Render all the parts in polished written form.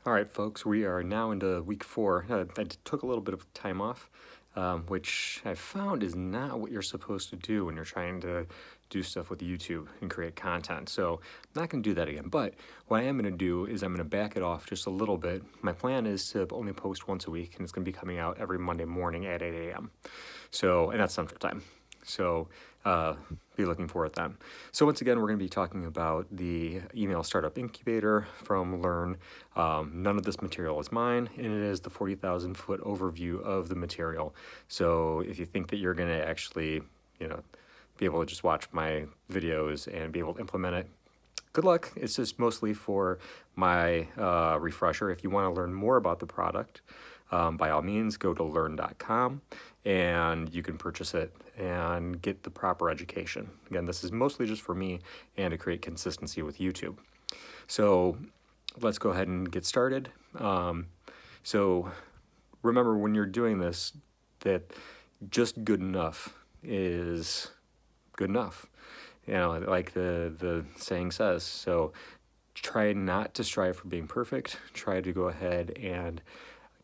All right, folks, we are now into week 4. I took a little bit of time off, which I found is not what you're supposed to do when you're trying to do stuff with YouTube and create content. So I'm not going to do that again. But what I am going to do is I'm going to back it off just a little bit. My plan is to only post once a week, and it's going to be coming out every Monday morning at 8 a.m. So, and that's Central Time. So be looking for it then. So once again, we're going to be talking about the email startup incubator from Learn. None of this material is mine, and it is the 40,000 foot overview of the material. So if you think that you're going to actually, be able to just watch my videos and be able to implement it, good luck. It's just mostly for my refresher. If you want to learn more about the product, by all means, go to learn.com and you can purchase it and get the proper education. Again, this is mostly just for me and to create consistency with YouTube. So let's go ahead and get started. So remember, when you're doing this, that just good enough is good enough. Like the saying says. So try not to strive for being perfect. Try to go ahead and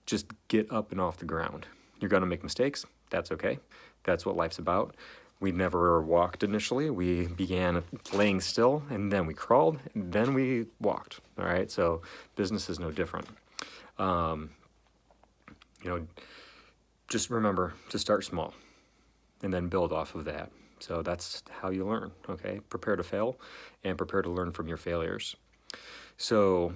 just get up and off the ground. You're going to make mistakes. That's okay. That's what life's about. We never walked initially. We began laying still, and then we crawled, and then we walked. All right. So business is no different. Just remember to start small and then build off of that. So that's how you learn. Okay. Prepare to fail and prepare to learn from your failures. So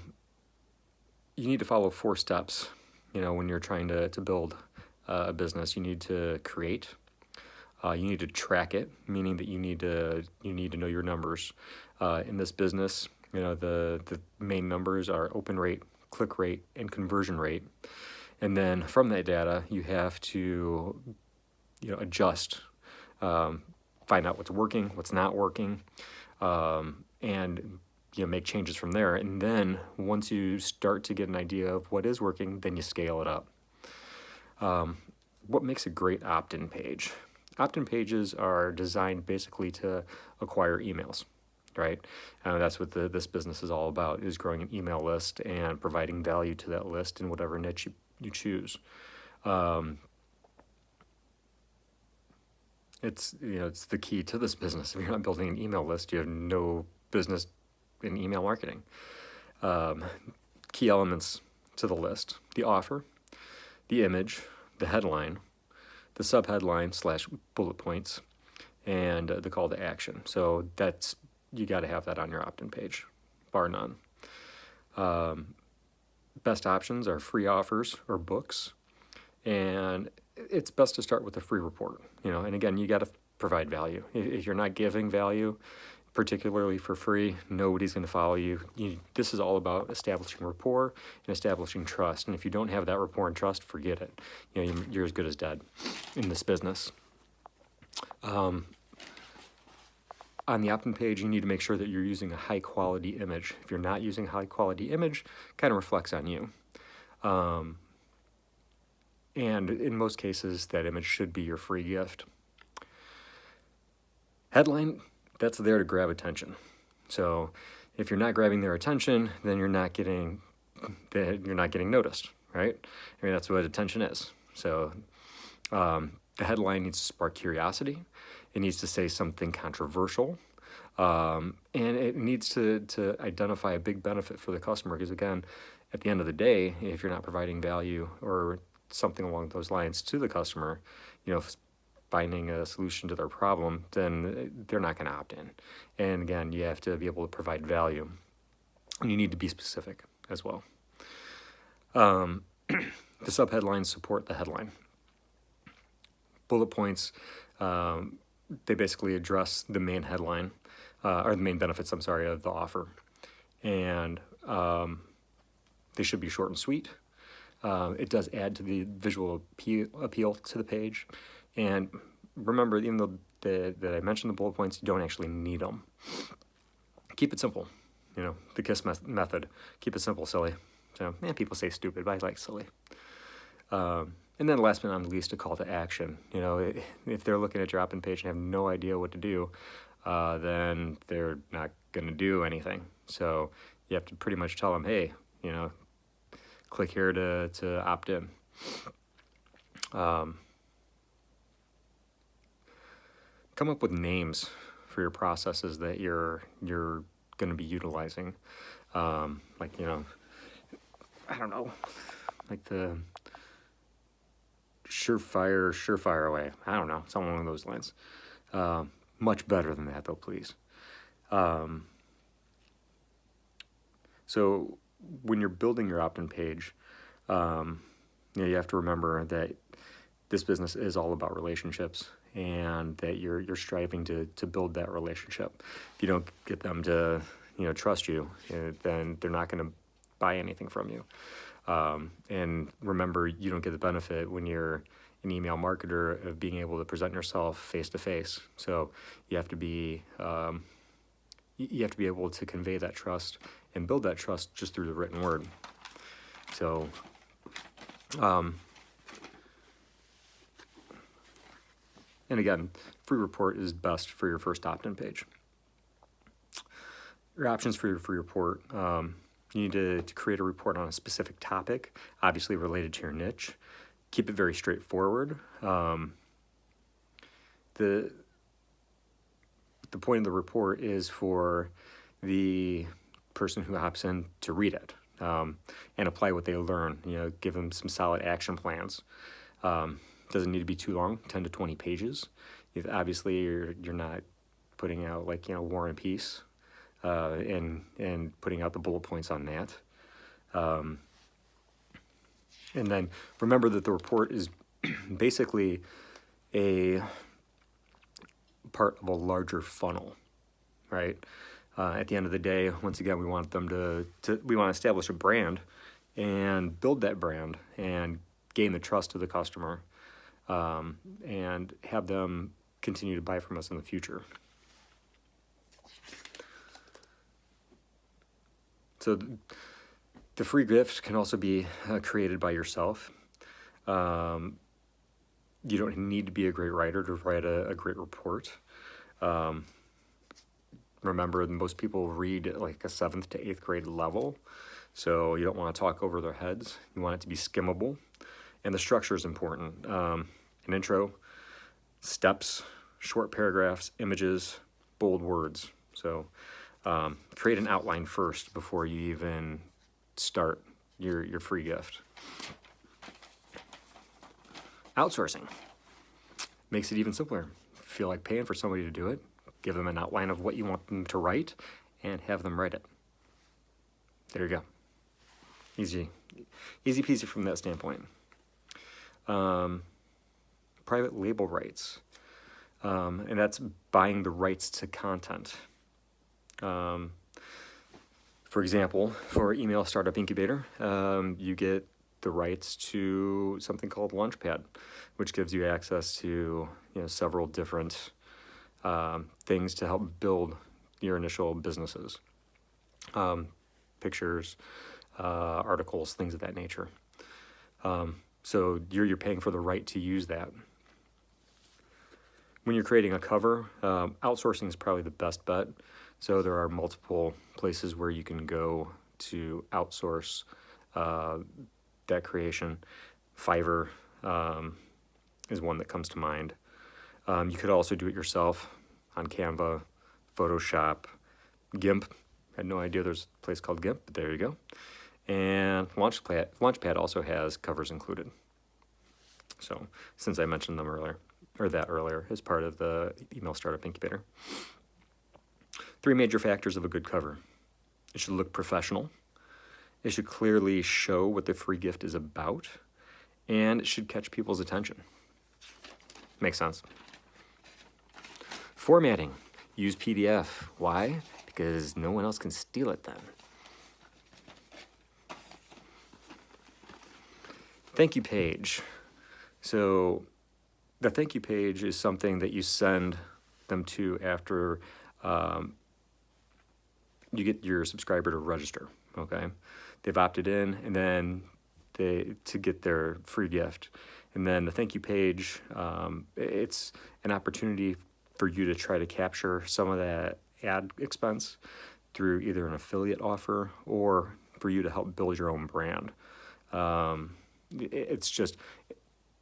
you need to follow 4 steps. When you're trying to build a business, you need to create. You need to track it, meaning that you need to know your numbers. In this business, the main numbers are open rate, click rate, and conversion rate. And then from that data, you have to adjust, find out what's working, what's not working, and make changes from there. And then once you start to get an idea of what is working, then you scale it up. What makes a great opt-in page? Opt-in pages are designed basically to acquire emails, right? That's what this business is all about, is growing an email list and providing value to that list in whatever niche you choose. It's the key to this business. If you're not building an email list, you have no business in email marketing. Key elements to the list: the offer, the image, the headline, the subheadline / bullet points, and the call to action. So you got to have that on your opt-in page, bar none. Best options are free offers or books, and it's best to start with a free report. And again, you got to provide value. If you're not giving value, particularly for free, nobody's going to follow you. This is all about establishing rapport and establishing trust. And if you don't have that rapport and trust, forget it. You're as good as dead in this business. On the opt-in page, you need to make sure that you're using a high-quality image. If you're not using a high-quality image, it kind of reflects on you. And in most cases, that image should be your free gift. Headline, that's there to grab attention. So if you're not grabbing their attention, then you're not getting noticed, right? I mean, that's what attention is. So the headline needs to spark curiosity. It needs to say something controversial. And it needs to identify a big benefit for the customer, because again, at the end of the day, if you're not providing value or something along those lines to the customer, finding a solution to their problem, then they're not going to opt in. And again, you have to be able to provide value, and you need to be specific as well. The subheadlines support the headline. Bullet points, they basically address the main headline, or the main benefits, of the offer. And they should be short and sweet. It does add to the visual appeal to the page. And remember, even though that I mentioned the bullet points, you don't actually need them. Keep it simple. The KISS method. Keep it simple, silly. So, people say stupid, but I like silly. And then last but not least, a call to action. If they're looking at your opt-in page and have no idea what to do, then they're not going to do anything. So you have to pretty much tell them, hey, click here to opt in. Come up with names for your processes that you're going to be utilizing. Like, you know, I don't know, like the surefire away. I don't know, something along those lines. Much better than that, though, please. So when you're building your opt-in page, you know, you have to remember that this business is all about relationships, and that you're striving to build that relationship. If you don't get them to, you know, trust you, then they're not going to buy anything from you. And remember, you don't get the benefit when you're an email marketer of being able to present yourself face to face. So you have to be able to convey that trust and build that trust just through the written word. So, and again, free report is best for your first opt-in page. Your options for your free report, you need to create a report on a specific topic, obviously related to your niche. Keep it very straightforward. The point of the report is for the person who opts in to read it and apply what they learn. You know, give them some solid action plans. Doesn't need to be too long, 10 to 20 pages. Obviously, you're not putting out, like, you know, War and Peace and putting out the bullet points on that. And then remember that the report is basically a part of a larger funnel, right? At the end of the day, once again, we want them we want to establish a brand and build that brand and gain the trust of the customer, and have them continue to buy from us in the future. So the free gift can also be created by yourself. You don't need to be a great writer to write a great report. Remember, most people read at like a 7th to 8th grade level, so you don't want to talk over their heads. You want it to be skimmable, and the structure is important. An intro, steps, short paragraphs, images, bold words. So create an outline first before you even start your free gift. Outsourcing makes it even simpler. Feel like paying for somebody to do it, give them an outline of what you want them to write, and have them write it. There you go. Easy peasy from that standpoint. Private label rights, and that's buying the rights to content. For example, for Email Startup Incubator, you get the rights to something called Launchpad, which gives you access to, you know, several different things to help build your initial businesses. Pictures, articles, things of that nature. So you're paying for the right to use that. When you're creating a cover, outsourcing is probably the best bet. So there are multiple places where you can go to outsource that creation. Fiverr is one that comes to mind. You could also do it yourself on Canva, Photoshop, GIMP. I had no idea there's a place called GIMP, but there you go. And Launchpad also has covers included. So since I mentioned them earlier, as part of the Email Startup Incubator. 3 major factors of a good cover. It should look professional. It should clearly show what the free gift is about. And it should catch people's attention. Makes sense. Formatting. Use PDF. Why? Because no one else can steal it then. Thank you page. So the thank you page is something that you send them to after you get your subscriber to register, okay? They've opted in, and then to get their free gift. And then the thank you page, it's an opportunity for you to try to capture some of that ad expense through either an affiliate offer or for you to help build your own brand. It's just,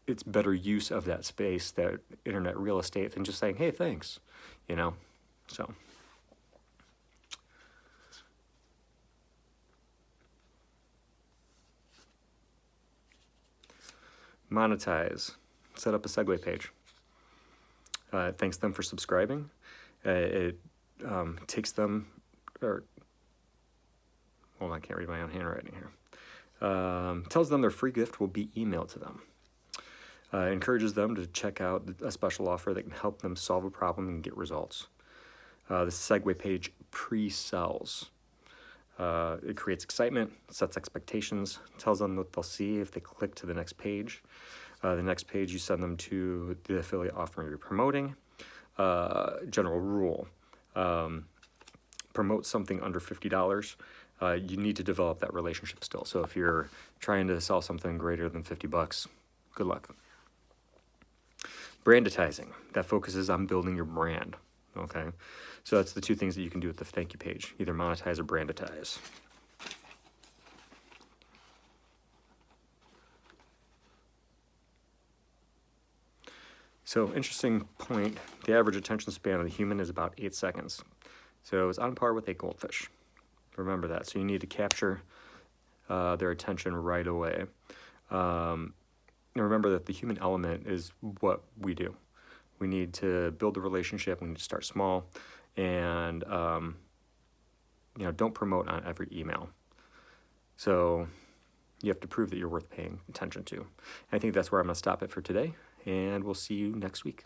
it's better use of that space, that internet real estate, than just saying, hey, thanks, you know? So. Monetize. Set up a segue page. It thanks them for subscribing. It takes them, or, hold on, I can't read my own handwriting here. Tells them their free gift will be emailed to them. Encourages them to check out a special offer that can help them solve a problem and get results. The segue page pre-sells. It creates excitement, sets expectations, tells them what they'll see if they click to the next page. The next page, you send them to the affiliate offer you're promoting. General rule, promote something under $50. You need to develop that relationship still. So if you're trying to sell something greater than $50, good luck. Branditizing, that focuses on building your brand, okay? So that's the two things that you can do with the thank you page, either monetize or branditize. So interesting point, the average attention span of the human is about 8 seconds. So it's on par with a goldfish. Remember that. So you need to capture their attention right away. And remember that the human element is what we do. We need to build a relationship. We need to start small, and don't promote on every email. So you have to prove that you're worth paying attention to. And I think that's where I'm going to stop it for today, and we'll see you next week.